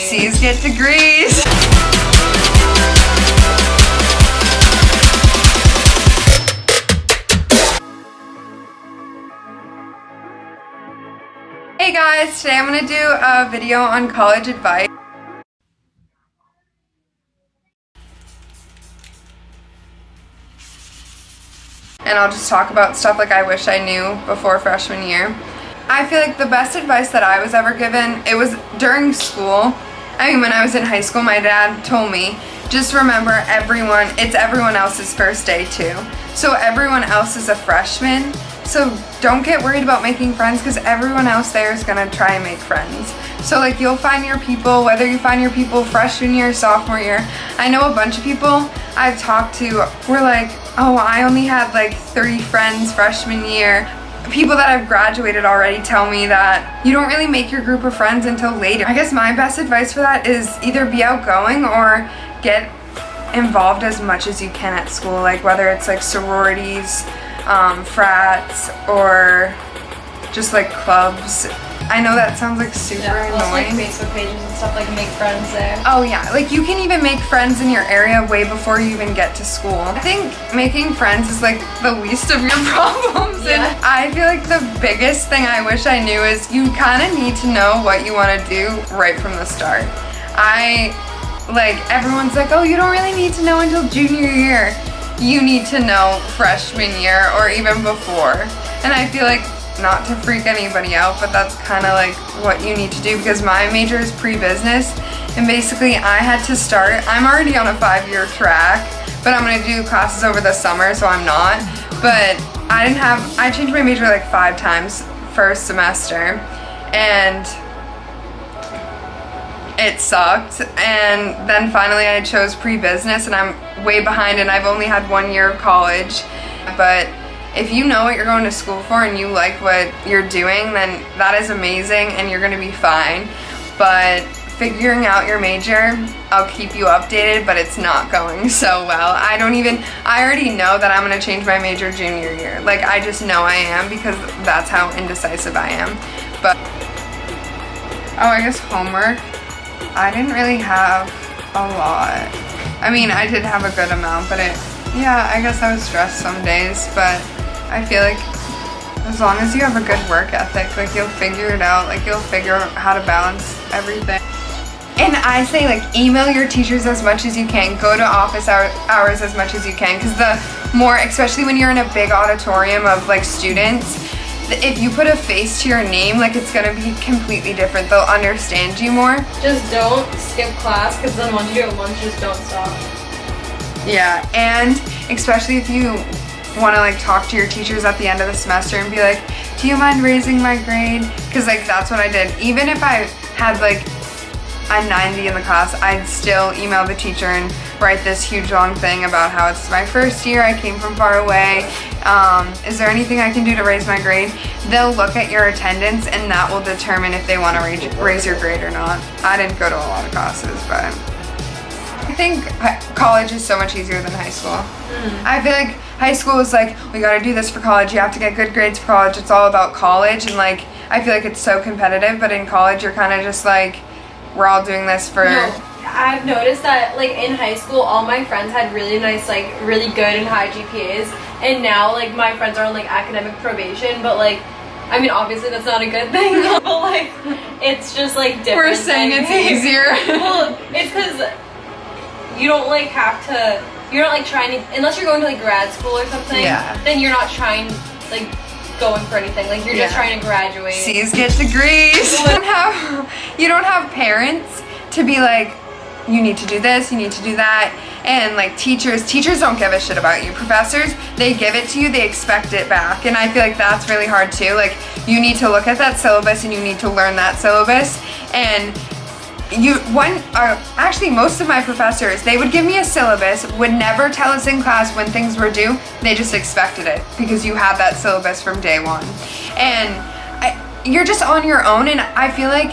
C's get degrees. Hey guys, today I'm going to do a video on college advice. And I'll just talk about stuff like I wish I knew before freshman year. I feel like the best advice that I was ever given, it was during school. I mean, when I was in high school, my dad told me, just remember it's everyone else's first day too. So everyone else is a freshman. So don't get worried about making friends because everyone else there is gonna try and make friends. So like you'll find your people, whether you find your people freshman year, sophomore year. I know a bunch of people I've talked to were like, oh, I only had like 3 friends freshman year. People that have graduated already tell me that you don't really make your group of friends until later. I guess my best advice for that is either be outgoing or get involved as much as you can at school, like whether it's like sororities, frats, or just like clubs. I know that sounds like super annoying. Like Facebook pages and stuff, like make friends there. Oh yeah, like you can even make friends in your area way before you even get to school. I think making friends is like the least of your problems. Yeah. And I feel like the biggest thing I wish I knew is you kind of need to know what you want to do right from the start. Everyone's like, oh, you don't really need to know until junior year. You need to know freshman year or even before. And I feel like, not to freak anybody out, but that's kind of like what you need to do because my major is pre-business and basically I had to start, I'm already on a 5-year track, but I'm going to do classes over the summer, so I'm not. But I changed my major like 5 times first semester and it sucked, and then finally I chose pre-business and I'm way behind and I've only had 1 year of college. But if you know what you're going to school for and you like what you're doing, then that is amazing and you're going to be fine. But figuring out your major, I'll keep you updated, but it's not going so well. I already know that I'm going to change my major junior year. Like, I just know I am because that's how indecisive I am. But, oh, I guess homework. I didn't really have a lot. I mean, I did have a good amount, but yeah, I guess I was stressed some days, but I feel like as long as you have a good work ethic, like you'll figure it out, like you'll figure out how to balance everything. And I say like email your teachers as much as you can, go to office hours as much as you can, because the more, especially when you're in a big auditorium of like students, if you put a face to your name, like it's gonna be completely different. They'll understand you more. Just don't skip class, because then once you do it once, just don't stop. Yeah, and especially if you want to like talk to your teachers at the end of the semester and be like, do you mind raising my grade? Because like that's what I did. Even if I had like a 90 in the class, I'd still email the teacher and write this huge long thing about how it's my first year, I came from far away, is there anything I can do to raise my grade? They'll look at your attendance and that will determine if they want to raise your grade or not. I didn't go to a lot of classes, but I think college is so much easier than high school. I feel like high school is like, we gotta do this for college, you have to get good grades for college, it's all about college, and like, I feel like it's so competitive, but in college you're kind of just like, we're all doing this for... No, I've noticed that like in high school, all my friends had really nice, like really good and high GPAs, and now like my friends are on like academic probation, but like, I mean, obviously that's not a good thing, but like, it's just like different. We're saying it's easier. Well, it's because you don't like have to, you're not like trying to, unless you're going to like grad school or something, then you're not trying, like going for anything, like you're just trying to graduate. C's get degrees. You don't have parents to be like, you need to do this, you need to do that, and like teachers don't give a shit about you. Professors, they give it to you, they expect it back, and I feel like that's really hard too. Like, you need to look at that syllabus and you need to learn that syllabus, and actually most of my professors, they would give me a syllabus, would never tell us in class when things were due, they just expected it because you had that syllabus from day one. And you're just on your own, and I feel like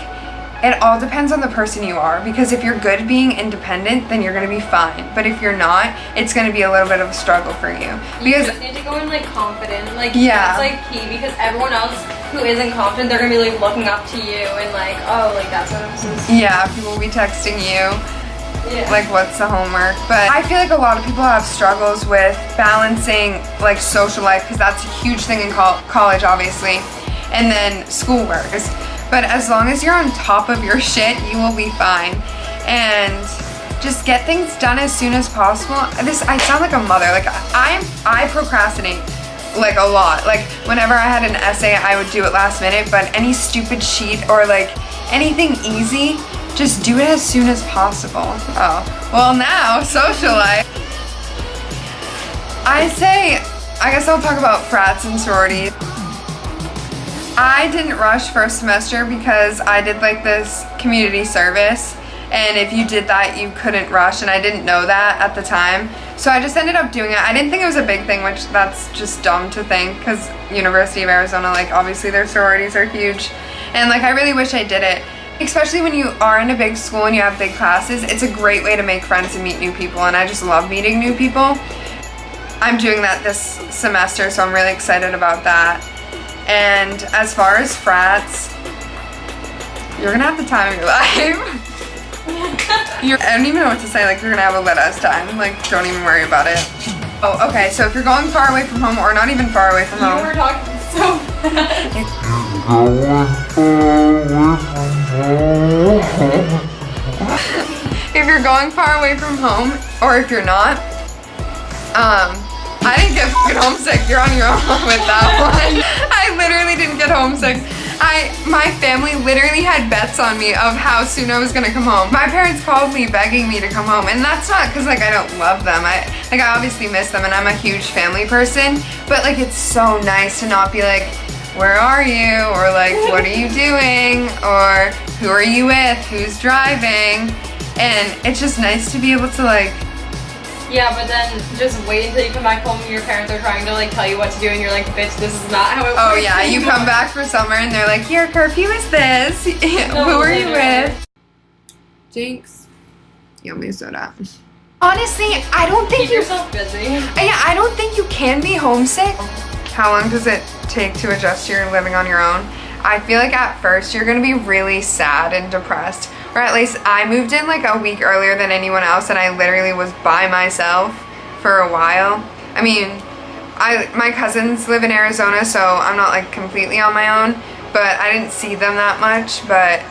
it all depends on the person you are, because if you're good being independent, then you're going to be fine, but if you're not, it's going to be a little bit of a struggle for you. Because you just need to go in like confident, like that's like key, because everyone else who isn't confident, they're gonna be like looking up to you and like, oh, like that's what I'm supposed to do. Yeah, people will be texting you. Yeah. Like, what's the homework? But I feel like a lot of people have struggles with balancing like social life, because that's a huge thing in college, obviously, and then schoolwork. But as long as you're on top of your shit, you will be fine. And just get things done as soon as possible. I sound like a mother. Like, I procrastinate like a lot. Like, whenever I had an essay, I would do it last minute, but any stupid sheet or like anything easy, just do it as soon as possible. Oh, well, now social life. I guess I'll talk about frats and sororities. I didn't rush first semester because I did like this community service, and if you did that, you couldn't rush, and I didn't know that at the time. So I just ended up doing it. I didn't think it was a big thing, which that's just dumb to think, because University of Arizona, like, obviously their sororities are huge, and like I really wish I did it. Especially when you are in a big school and you have big classes, it's a great way to make friends and meet new people, and I just love meeting new people. I'm doing that this semester, so I'm really excited about that. And as far as frats, you're gonna have the time of your life. I don't even know what to say, like, you're gonna have a lit-ass time. Like, don't even worry about it. Oh, okay, so if you're going far away from home, or not even far away from home. You were talking so fast. If you're going far away from home, or if you're not, I didn't get fucking homesick. You're on your own with that one. I literally didn't get homesick. My family literally had bets on me of how soon I was gonna come home. My parents called me begging me to come home, and that's not because like I don't love them. I obviously miss them, and I'm a huge family person, but like it's so nice to not be like, where are you? Or like, what are you doing? Or who are you with? Who's driving? And it's just nice to be able to like, yeah, but then just wait until you come back home and your parents are trying to like tell you what to do, and you're like, bitch, this is not how it works. Oh yeah, you come back for summer and they're like, your curfew is this. No, who are you with? Jinx. Yummy soda. Honestly, I don't think keep yourself busy. Yeah, I don't think you can be homesick. How long does it take to adjust to your living on your own? I feel like at first you're gonna be really sad and depressed. Or at least I moved in like a week earlier than anyone else, and I literally was by myself for a while. I mean, my cousins live in Arizona, so I'm not like completely on my own, but I didn't see them that much. But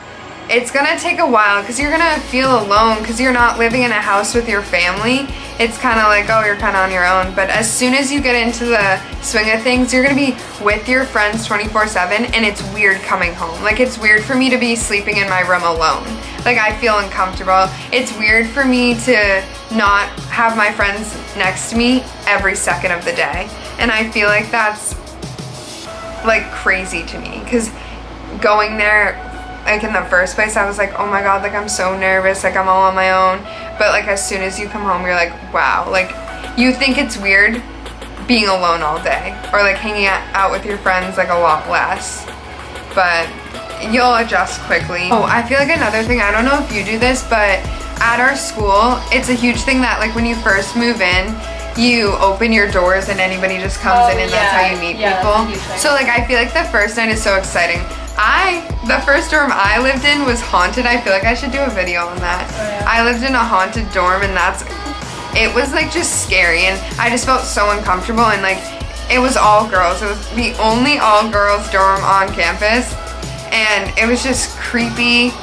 it's gonna take a while because you're gonna feel alone because you're not living in a house with your family. It's kind of like, oh, you're kind of on your own. But as soon as you get into the swing of things, you're gonna be with your friends 24/7, and it's weird coming home. Like, it's weird for me to be sleeping in my room alone. Like, I feel uncomfortable. It's weird for me to not have my friends next to me every second of the day. And I feel like that's like crazy to me, because going there, like in the first place, I was like, oh my god, like I'm so nervous, like I'm all on my own. But like as soon as you come home, you're like, wow, like you think it's weird being alone all day, or like hanging out with your friends like a lot less, but you'll adjust quickly. Oh, I feel like another thing, I don't know if you do this, but at our school, it's a huge thing that like when you first move in, you open your doors and anybody just comes in, and that's how you meet people. So like I feel like the first night is so exciting. The first dorm I lived in was haunted. I feel like I should do a video on that. Oh, yeah. I lived in a haunted dorm, and it was like just scary, and I just felt so uncomfortable, and like it was all girls. It was the only all girls dorm on campus, and it was just creepy.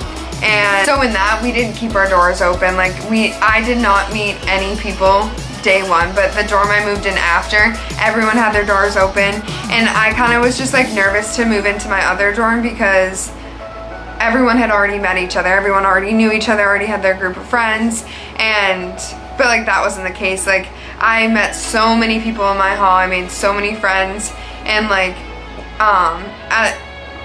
And so in that, we didn't keep our doors open. Like I did not meet any people day one, but the dorm I moved in after, everyone had their doors open, and I kind of was just like nervous to move into my other dorm because everyone had already met each other, everyone already knew each other, already had their group of friends, but like that wasn't the case. Like I met so many people in my hall, I made so many friends, and like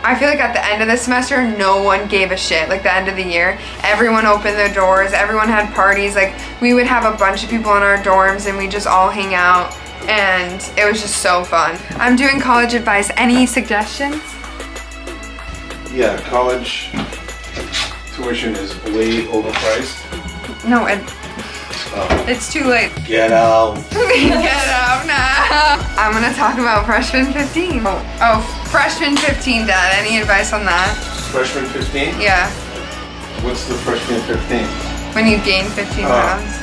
I feel like at the end of the semester, no one gave a shit. Like the end of the year, everyone opened their doors, everyone had parties. Like we would have a bunch of people in our dorms, and we just all hang out, and it was just so fun. I'm doing college advice. Any suggestions? Yeah, college tuition is way overpriced. No, it's too late. Get out. Get out now. I'm gonna talk about freshman 15. Oh, Freshman 15, Dad. Any advice on that? Freshman 15? Yeah. What's the freshman 15? When you gain 15 pounds.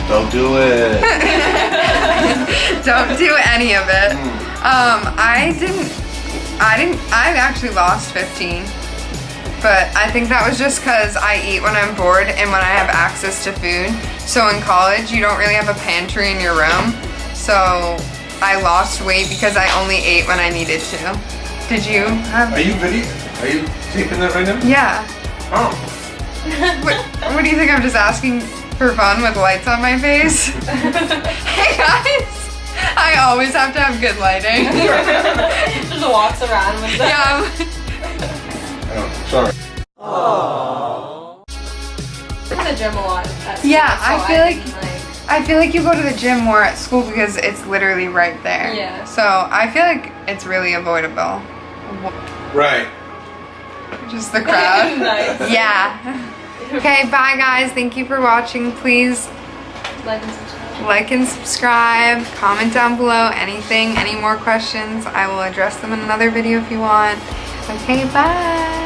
Don't do it. Don't do any of it. I actually lost 15. But I think that was just because I eat when I'm bored and when I have access to food. So in college, you don't really have a pantry in your room. So I lost weight because I only ate when I needed to. Did you have? Are you taping that right now? Yeah. Oh. What do you think? I'm just asking for fun with lights on my face? Hey guys! I always have to have good lighting. Just walks around with that. Yeah. Oh, sorry. I'm in the gym a lot. Yeah, I feel like you go to the gym more at school because it's literally right there. Yeah. So I feel like it's really avoidable. Right. Just the crowd. Nice. Yeah. Okay, bye guys. Thank you for watching. Please like and subscribe. Comment down below anything, any more questions. I will address them in another video if you want. Okay, bye.